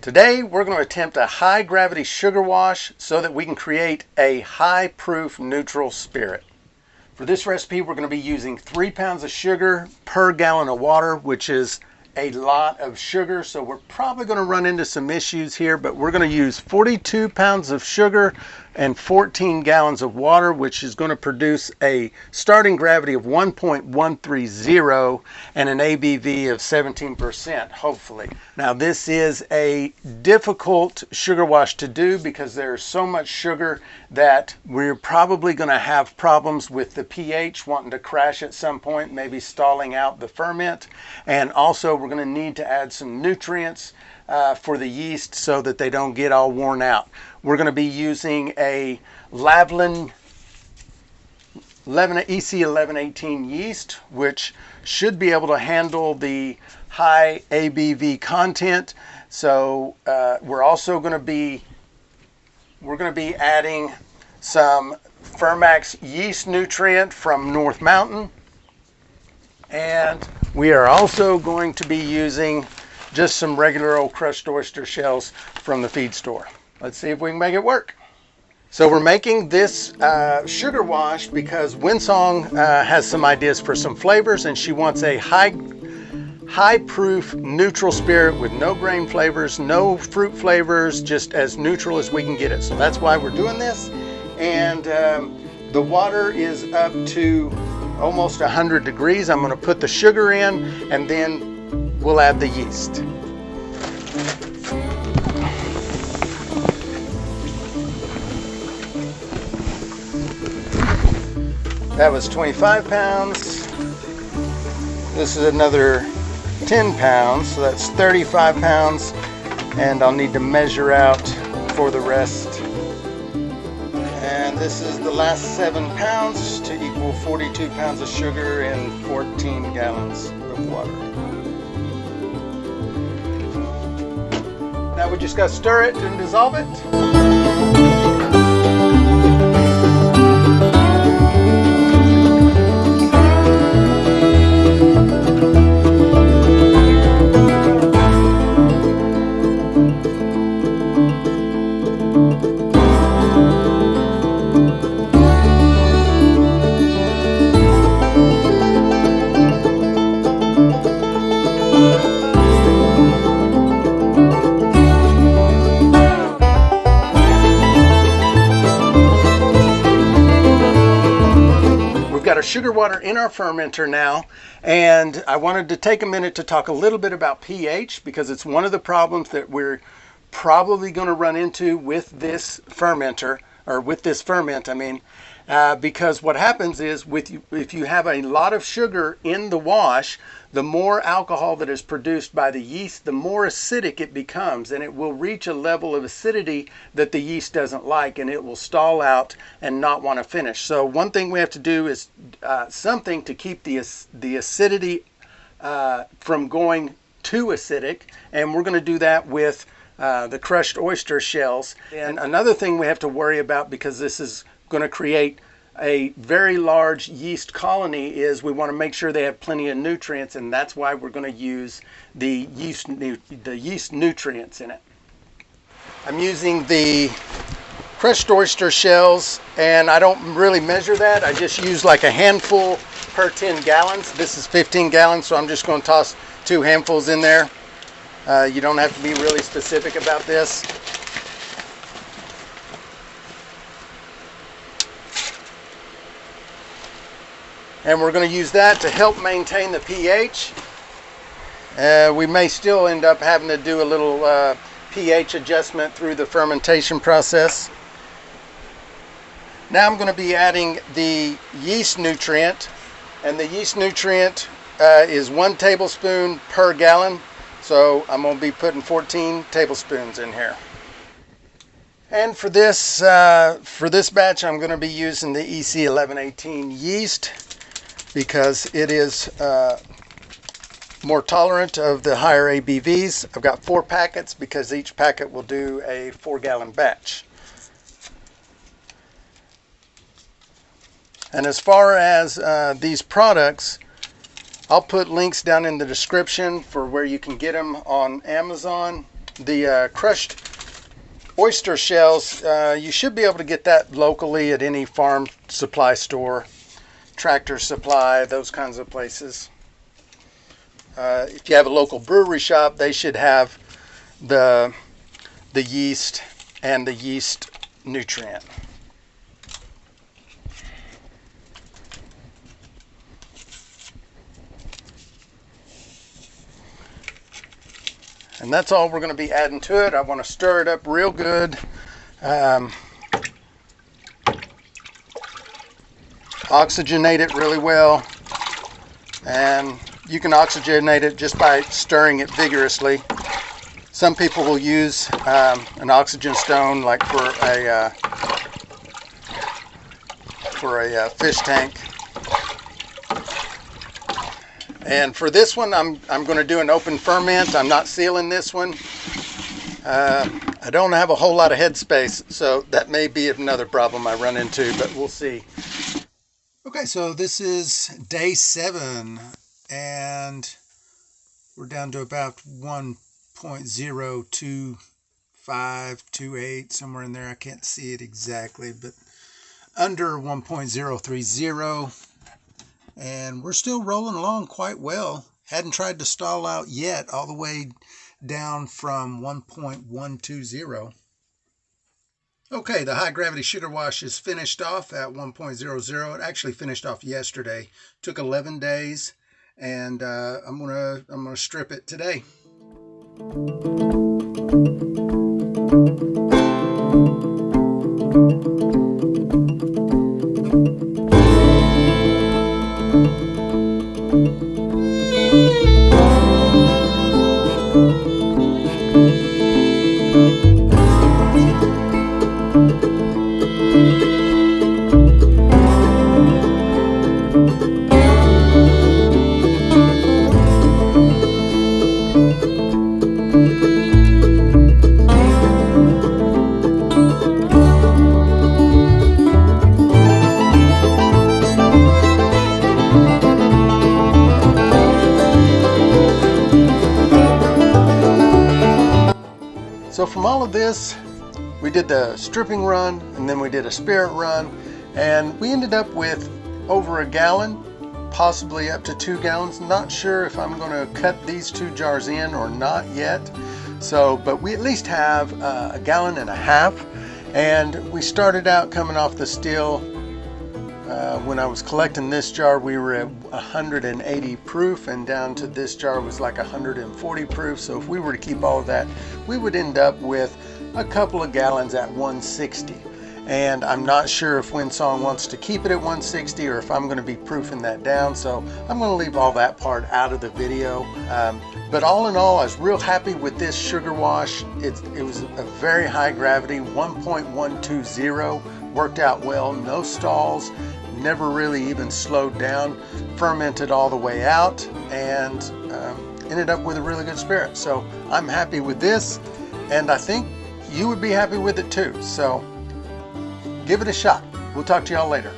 Today we're going to attempt a high gravity sugar wash so that we can create a high proof neutral spirit. For this recipe we're going to be using 3 pounds of sugar per gallon of water, which is a lot of sugar, so we're probably going to run into some issues here, but we're going to use 42 pounds of sugar and 14 gallons of water, which is going to produce a starting gravity of 1.130 and an ABV of 17%, hopefully. Now this is a difficult sugar wash to do because there's so much sugar that we're probably going to have problems with the pH wanting to crash at some point, maybe stalling out the ferment, and also we're going to need to add some nutrients for the yeast so that they don't get all worn out. We're going to be using a Lavlin EC1118 yeast, which should be able to handle the high ABV content. So we're also going to be adding some Fermax Yeast Nutrient from North Mountain, and we are also going to be using just some regular old crushed oyster shells from the feed store. Let's see if we can make it work. So we're making this sugar wash because Windsong has some ideas for some flavors, and she wants a high proof neutral spirit with no grain flavors, no fruit flavors, just as neutral as we can get it. So that's why we're doing this. And the water is up to almost 100 degrees. I'm going to put the sugar in and then we'll add the yeast. That was 25 pounds. This is another 10 pounds, so that's 35 pounds. And I'll need to measure out for the rest. And this is the last 7 pounds to equal 42 pounds of sugar and 14 gallons of water. Now we just got to stir it and dissolve it. Got our sugar water in our fermenter now, and I wanted to take a minute to talk a little bit about pH because it's one of the problems that we're probably going to run into with this fermenter, or with this ferment, because what happens is if you have a lot of sugar in the wash, the more alcohol that is produced by the yeast, the more acidic it becomes, and it will reach a level of acidity that the yeast doesn't like, and it will stall out and not want to finish. So one thing we have to do is something to keep the acidity from going too acidic, and we're going to do that with the crushed oyster shells. And another thing we have to worry about, because this is going to create a very large yeast colony, is we want to make sure they have plenty of nutrients, and that's why we're going to use the yeast nutrients in it. I'm using the crushed oyster shells, and I don't really measure that. I just use like a handful per 10 gallons. This is 15 gallons, so I'm just going to toss 2 handfuls in there. You don't have to be really specific about this. And we're going to use that to help maintain the pH. We may still end up having to do a little pH adjustment through the fermentation process. Now I'm going to be adding the yeast nutrient, and the yeast nutrient is 1 tablespoon per gallon. So I'm going to be putting 14 tablespoons in here. And for this batch, I'm going to be using the EC1118 yeast because it is more tolerant of the higher ABVs. I've got 4 packets because each packet will do a 4-gallon batch. And as far as these products, I'll put links down in the description for where you can get them on Amazon. The crushed oyster shells, you should be able to get that locally at any farm supply store, Tractor Supply, those kinds of places. If you have a local brewery shop, they should have the yeast and the yeast nutrient. And that's all we're going to be adding to it. I want to stir it up real good. Oxygenate it really well. And you can oxygenate it just by stirring it vigorously. Some people will use an oxygen stone, like for a fish tank. And for this one, I'm going to do an open ferment. I'm not sealing this one. I don't have a whole lot of headspace, so that may be another problem I run into, but we'll see. Okay, so this is day 7, and we're down to about 1.02528, somewhere in there. I can't see it exactly, but under 1.030. And we're still rolling along quite well. Hadn't tried to stall out yet, all the way down from 1.120. Okay, the high gravity sugar wash is finished off at 1.00. It actually finished off yesterday. Took 11 days, and I'm gonna strip it today. So from all of this, we did the stripping run, and then we did a spirit run, and we ended up with over a gallon, possibly up to 2 gallons. Not sure if I'm going to cut these 2 jars in or not yet. So, but we at least have a gallon and a half, and we started out coming off the still. When I was collecting this jar, we were at 180 proof, and down to this jar was like 140 proof. So if we were to keep all of that, we would end up with a couple of gallons at 160. And I'm not sure if Windsong wants to keep it at 160 or if I'm going to be proofing that down. So I'm going to leave all that part out of the video. But all in all, I was real happy with this sugar wash. It was a very high gravity, 1.120, worked out well, no stalls, never really even slowed down, fermented all the way out, and ended up with a really good spirit. So I'm happy with this, and I think you would be happy with it too. So give it a shot. We'll talk to y'all later.